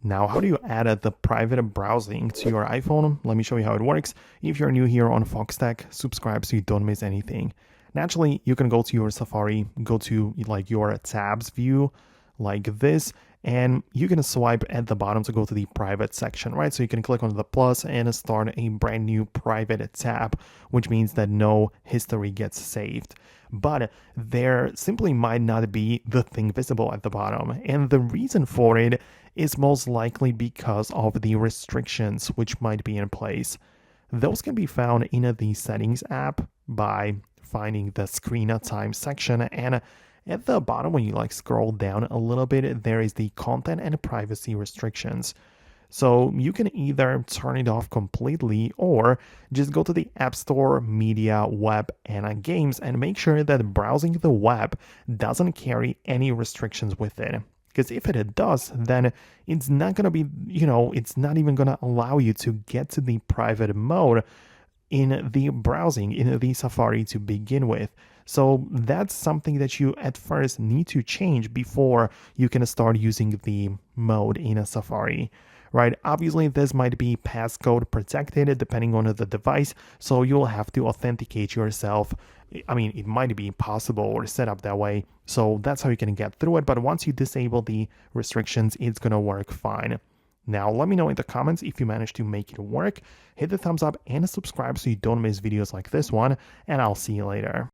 Now, how do you add the private browsing to your iPhone? Let me show you how it works. If you're new here on Foxtecc, subscribe so you don't miss anything. Naturally, you can go to your Safari, go to like your tabs view like this, and you can swipe at the bottom to go to the private section, right? So you can click on the plus and start a brand new private tab, which means that no history gets saved. But there simply might not be the thing visible at the bottom. And the reason for it is most likely because of the restrictions which might be in place. Those can be found in the settings app by finding the screen time section, and at the bottom when you scroll down a little bit, there is the content and privacy restrictions. So you can either turn it off completely or just go to the App Store, Media, Web, and Games and make sure that browsing the web doesn't carry any restrictions with it. Because if it does, then it's not going to be, it's not even going to allow you to get to the private mode in the browsing, in the Safari to begin with. So that's something that you at first need to change before you can start using the mode in a Safari, right? Obviously, this might be passcode protected depending on the device, so you'll have to authenticate yourself. I mean, it might be impossible or set up that way, so that's how you can get through it. But once you disable the restrictions, it's gonna work fine. Now, let me know in the comments if you managed to make it work. Hit the thumbs up and subscribe so you don't miss videos like this one, and I'll see you later.